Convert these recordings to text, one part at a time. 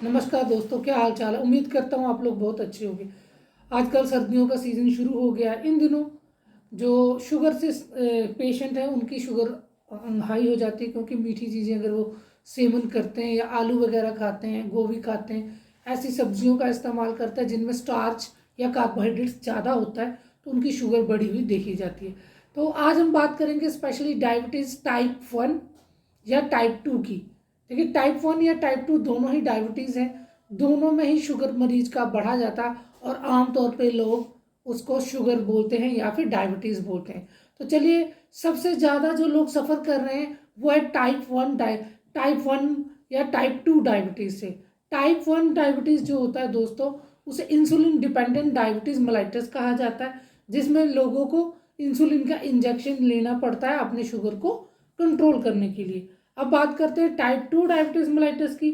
नमस्कार दोस्तों, क्या हाल चाल है। उम्मीद करता हूँ आप लोग बहुत अच्छे होंगे। आजकल सर्दियों का सीज़न शुरू हो गया है। इन दिनों जो शुगर से पेशेंट हैं उनकी शुगर हाई हो जाती है, क्योंकि मीठी चीज़ें अगर वो सेवन करते हैं या आलू वगैरह खाते हैं, गोभी खाते हैं, ऐसी सब्जियों का इस्तेमाल करते हैं जिनमें स्टार्च या कार्बोहाइड्रेट्स ज़्यादा होता है, तो उनकी शुगर बढ़ी हुई देखी जाती है। तो आज हम बात करेंगे स्पेशली डायबिटीज़ टाइप 1 या टाइप 2 की। देखिए, टाइप 1 या टाइप 2 दोनों ही डायबिटीज़ है। दोनों में ही शुगर मरीज का बढ़ा जाता है और आमतौर पे लोग उसको शुगर बोलते हैं या फिर डायबिटीज़ बोलते हैं। तो चलिए, सबसे ज़्यादा जो लोग सफ़र कर रहे हैं वो है टाइप 1 या टाइप 2 डायबिटीज़ से। टाइप 1 डायबिटीज़ जो होता है दोस्तों, उसे इंसुलिन डिपेंडेंट डायबिटीज़ मेलाइटस कहा जाता है, जिसमें लोगों को इंसुलिन का इंजेक्शन लेना पड़ता है अपने शुगर को कंट्रोल करने के लिए। अब बात करते हैं टाइप 2 डायबिटीज मेलाइटस की।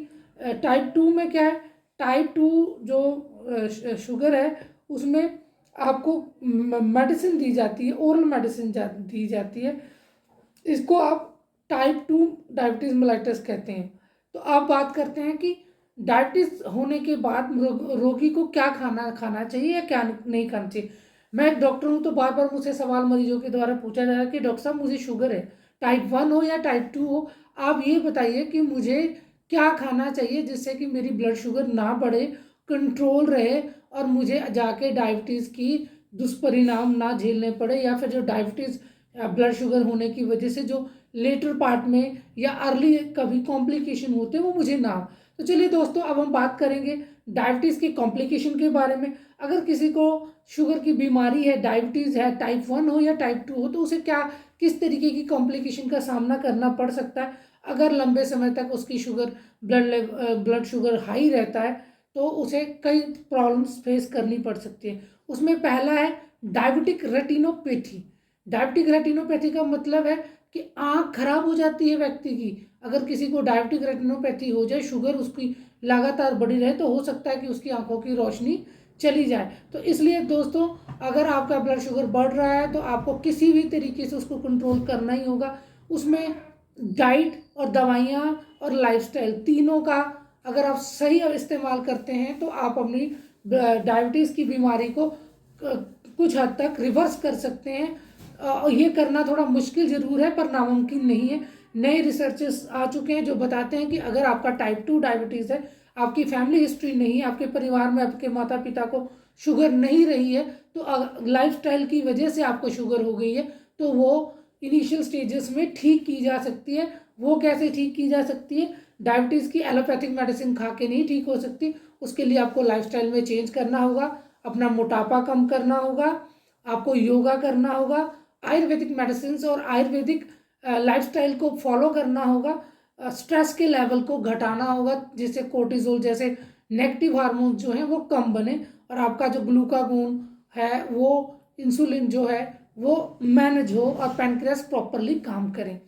टाइप 2 में क्या है? टाइप 2 जो शुगर है उसमें आपको मेडिसिन दी जाती है, ओरल मेडिसिन दी जाती है। इसको आप टाइप 2 डायबिटीज मेलाइटस कहते हैं। तो आप बात करते हैं कि डायबिटीज होने के बाद रोगी को क्या खाना खाना चाहिए या क्या नहीं खाना चाहिए। मैं एक डॉक्टर हूँ, तो बार बार मुझसे सवाल मरीजों के द्वारा पूछा जा रहा है कि डॉक्टर साहब, मुझे शुगर है, टाइप 1 हो या टाइप 2 हो, आप ये बताइए कि मुझे क्या खाना चाहिए जिससे कि मेरी ब्लड शुगर ना बढ़े, कंट्रोल रहे और मुझे जाके डायबिटीज़ की दुष्परिणाम ना झेलने पड़े, या फिर जो डायबिटीज़ ब्लड शुगर होने की वजह से जो लेटर पार्ट में या अर्ली कभी कॉम्प्लिकेशन होते हैं वो मुझे ना हो। तो चलिए दोस्तों, अब हम बात करेंगे डायबिटीज़ की कॉम्प्लिकेशन के बारे में। अगर किसी को शुगर की बीमारी है, डायबिटीज़ है, टाइप 1 हो या टाइप 2 हो, तो उसे क्या किस तरीके की कॉम्प्लिकेशन का सामना करना पड़ सकता है। अगर लंबे समय तक उसकी शुगर ब्लड शुगर हाई रहता है, तो उसे कई प्रॉब्लम्स फेस करनी पड़ सकती है। उसमें पहला है डायबिटिक रेटिनोपैथी। डायबिटिक रेटिनोपैथी का मतलब है कि आँख खराब हो जाती है व्यक्ति की। अगर किसी को डायबिटिक रेटिनोपैथी हो जाए, शुगर उसकी लगातार बढ़ी रहे, तो हो सकता है कि उसकी आंखों की रोशनी चली जाए। तो इसलिए दोस्तों, अगर आपका ब्लड शुगर बढ़ रहा है तो आपको किसी भी तरीके से उसको कंट्रोल करना ही होगा। उसमें डाइट और दवाइयाँ और लाइफस्टाइल तीनों का अगर आप सही इस्तेमाल करते हैं तो आप अपनी डायबिटीज़ की बीमारी को कुछ हद तक रिवर्स कर सकते हैं। ये करना थोड़ा मुश्किल ज़रूर है, पर नामुमकिन नहीं है। नए रिसर्चेस आ चुके हैं जो बताते हैं कि अगर आपका टाइप 2 डायबिटीज़ है, आपकी फैमिली हिस्ट्री नहीं है, आपके परिवार में आपके माता पिता को शुगर नहीं रही है, तो लाइफस्टाइल की वजह से आपको शुगर हो गई है, तो वो इनिशियल स्टेजेस में ठीक की जा सकती है। वो कैसे ठीक की जा सकती है? डायबिटीज़ की एलोपैथिक मेडिसिन खा के नहीं ठीक हो सकती। उसके लिए आपको लाइफस्टाइल में चेंज करना होगा, अपना मोटापा कम करना होगा, आपको योगा करना होगा, आयुर्वेदिक मेडिसिन और आयुर्वेदिक लाइफस्टाइल को फॉलो करना होगा, स्ट्रेस के लेवल को घटाना होगा, जिससे कोर्टिजोल जैसे नेगेटिव हार्मोन जो हैं वो कम बने और आपका जो ग्लूकागोन है, वो इंसुलिन जो है वो मैनेज हो और पैनक्रियास प्रॉपरली काम करें।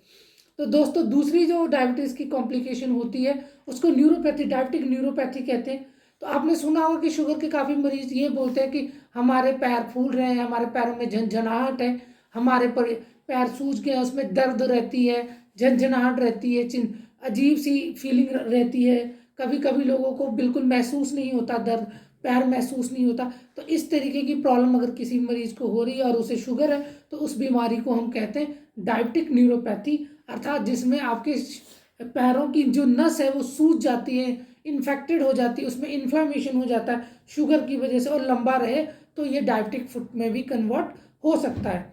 तो दोस्तों, दूसरी जो डायबिटीज़ की कॉम्प्लिकेशन होती है उसको न्यूरोपैथी, डायबिटिक न्यूरोपैथी कहते हैं। तो आपने सुना होगा कि शुगर के काफ़ी मरीज ये बोलते हैं कि हमारे पैर फूल रहे हैं, हमारे पैरों में झंझनाहट है, हमारे पैर सूज गए हैं, उसमें दर्द रहती है, झंझनाहट रहती है, अजीब सी फीलिंग रहती है। कभी कभी लोगों को बिल्कुल महसूस नहीं होता दर्द, पैर महसूस नहीं होता। तो इस तरीके की प्रॉब्लम अगर किसी मरीज को हो रही है और उसे शुगर है, तो उस बीमारी को हम कहते हैं डायबिटिक न्यूरोपैथी, अर्थात जिसमें आपके पैरों की जो नस है वो सूज जाती है, इन्फेक्टेड हो जाती है, उसमें इन्फ्लामेशन हो जाता है शुगर की वजह से और लंबा रहे, तो ये डायबिटिक फुट में भी कन्वर्ट हो सकता है।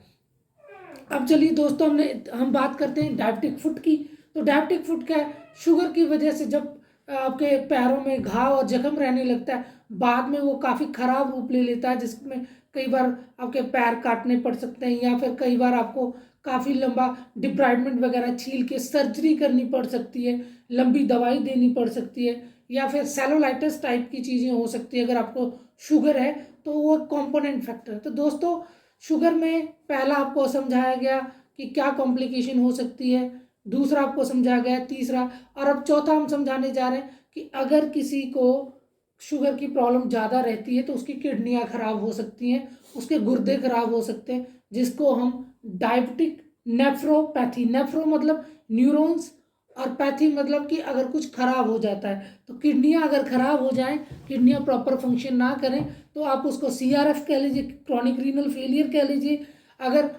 अब चलिए दोस्तों, हम बात करते हैं डायबिटिक फुट की। तो डायबिटिक फुट क्या है? शुगर की वजह से जब आपके पैरों में घाव और जख्म रहने लगता है, बाद में वो काफ़ी खराब रूप ले लेता है, जिसमें कई बार आपके पैर काटने पड़ सकते हैं, या फिर कई बार आपको काफ़ी लंबा डिब्राइडमेंट वगैरह छील के सर्जरी करनी पड़ सकती है, लंबी दवाई देनी पड़ सकती है, या फिर सेलुलाइटिस टाइप की चीज़ें हो सकती है अगर आपको शुगर है। तो वो कंपोनेंट फैक्टर है। तो दोस्तों, शुगर में पहला आपको समझाया गया कि क्या कॉम्प्लिकेशन हो सकती है, दूसरा आपको समझाया गया, तीसरा, और अब चौथा हम समझाने जा रहे हैं कि अगर किसी को शुगर की प्रॉब्लम ज़्यादा रहती है तो उसकी किडनियाँ खराब हो सकती हैं, उसके गुर्दे खराब हो सकते हैं, जिसको हम डायबिटिक नेफ्रोपैथी, नेफ्रो मतलब न्यूरॉन्स और पैथी मतलब कि अगर कुछ खराब हो जाता है, तो किडनियाँ अगर खराब हो जाएं, किडनियाँ प्रॉपर फंक्शन ना करें, तो आप उसको CRF कह लीजिए, क्रॉनिक रीनल फेलियर कह लीजिए, अगर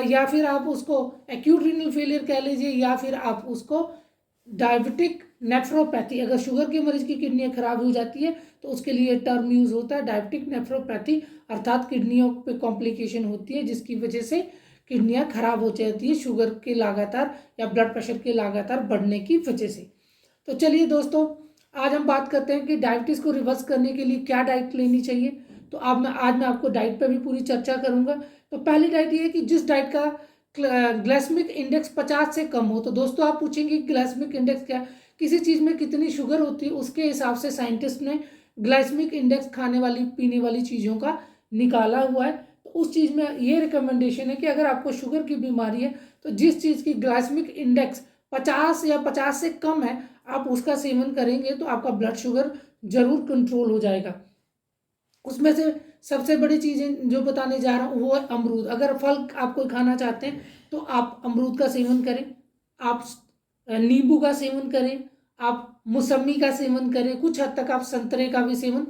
या फिर आप उसको एक्यूट रीनल फेलियर कह लीजिए, या फिर आप उसको डायबिटिक नेफ्रोपैथी, अगर शुगर के मरीज की किडनियाँ खराब हो जाती है तो उसके लिए टर्म यूज होता है डायबिटिक नेफ्रोपैथी, अर्थात किडनियों पे कॉम्प्लिकेशन होती है जिसकी वजह से किडनियाँ खराब हो जाती है शुगर के लगातार या ब्लड प्रेशर के लगातार बढ़ने की वजह से। तो चलिए दोस्तों, आज हम बात करते हैं कि डायबिटीज़ को रिवर्स करने के लिए क्या डाइट लेनी चाहिए। तो आज मैं आपको डाइट पर भी पूरी चर्चा करूंगा। तो पहली डाइट ये है कि जिस डाइट का ग्लाइसेमिक इंडेक्स 50 से कम हो। तो दोस्तों आप पूछेंगे ग्लाइसेमिक इंडेक्स क्या, किसी चीज़ में कितनी शुगर होती है उसके हिसाब से साइंटिस्ट ने ग्लाइसेमिक इंडेक्स खाने वाली पीने वाली चीज़ों का निकाला हुआ है। तो उस चीज़ में ये रिकमेंडेशन है कि अगर आपको शुगर की बीमारी है तो जिस चीज़ की ग्लाइसेमिक इंडेक्स 50 या 50 से कम है आप उसका सेवन करेंगे तो आपका ब्लड शुगर जरूर कंट्रोल हो जाएगा। उसमें से सबसे बड़ी चीज़ें जो बताने जा रहा हूँ वो है अमरूद। अगर फल आप कोई खाना चाहते हैं तो आप अमरूद का सेवन करें, आप नींबू का सेवन करें, आप मौसमी का सेवन करें, कुछ हद तक आप संतरे का भी सेवन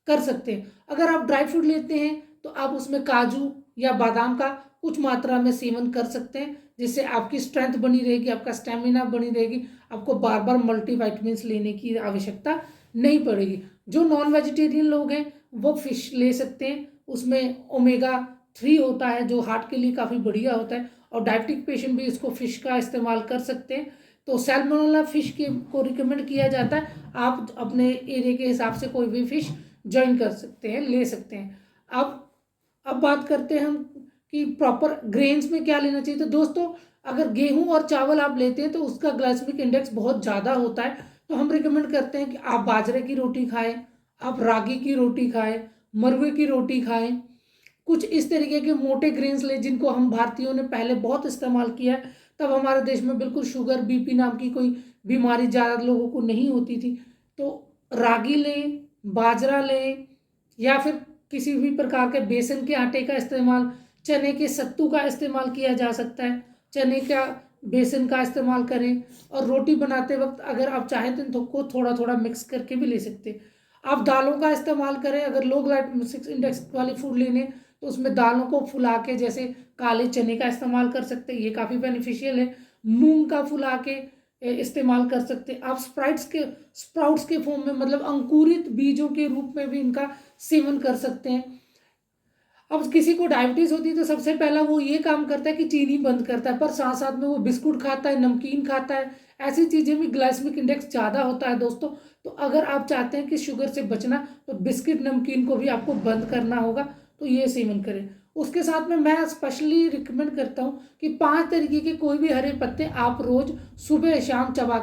कर सकते हैं। अगर आप ड्राई फ्रूट लेते हैं तो आप उसमें काजू या बादाम का कुछ मात्रा में सेवन कर सकते हैं, जिससे आपकी स्ट्रेंथ बनी रहेगी, आपका स्टेमिना बनी रहेगी, आपको बार बार मल्टीविटामिन्स लेने की आवश्यकता नहीं पड़ेगी। जो नॉन वेजिटेरियन लोग हैं वो फिश ले सकते हैं, उसमें ओमेगा 3 होता है जो हार्ट के लिए काफ़ी बढ़िया होता है, और डायबिटिक पेशेंट भी इसको फिश का इस्तेमाल कर सकते हैं। तो सैल्मोनेला फिश के को रिकमेंड किया जाता है, आप अपने एरिया के हिसाब से कोई भी फिश ज्वाइन कर सकते हैं, ले सकते हैं। अब बात करते हैं हम कि प्रॉपर ग्रेन्स में क्या लेना चाहिए। तो दोस्तों अगर गेहूं और चावल आप लेते हैं तो उसका ग्लाइसेमिक इंडेक्स बहुत ज़्यादा होता है, तो हम रिकमेंड करते हैं कि आप बाजरे की रोटी खाएं, आप रागी की रोटी खाएं, मरवे की रोटी खाएं, कुछ इस तरीके के मोटे ग्रेन्स लें जिनको हम भारतीयों ने पहले बहुत इस्तेमाल किया है। तब हमारे देश में बिल्कुल शुगर BP नाम की कोई बीमारी ज़्यादा लोगों को नहीं होती थी। तो रागी लें, बाजरा लें, या फिर किसी भी प्रकार के बेसन के आटे का इस्तेमाल, चने के सत्तू का इस्तेमाल किया जा सकता है, चने का बेसन का इस्तेमाल करें। और रोटी बनाते वक्त अगर आप चाहें तो इनको थोड़ा थोड़ा मिक्स करके भी ले सकते हैं। आप दालों का इस्तेमाल करें, अगर लो ग्लाइसेमिक इंडेक्स वाली फूड लेने तो उसमें दालों को फुला के जैसे काले चने का इस्तेमाल कर सकते हैं, ये काफ़ी बेनिफिशियल है। मूंग का फुला के इस्तेमाल कर सकते हैं। आप स्प्राउट्स के फॉर्म में, मतलब अंकुरित बीजों के रूप में भी इनका सेवन कर सकते हैं। अब किसी को डायबिटीज होती है तो सबसे पहला वो ये काम करता है कि चीनी बंद करता है, पर साथ साथ में वो बिस्कुट खाता है, नमकीन खाता है, ऐसी चीज़ें भी ग्लाइसेमिक इंडेक्स ज़्यादा होता है दोस्तों। तो अगर आप चाहते हैं कि शुगर से बचना तो बिस्किट नमकीन को भी आपको बंद करना होगा, तो ये सेवन करें। उसके साथ में मैं स्पेशली रिकमेंड करता हूँ कि 5 तरीके के कोई भी हरे पत्ते आप रोज सुबह शाम चबा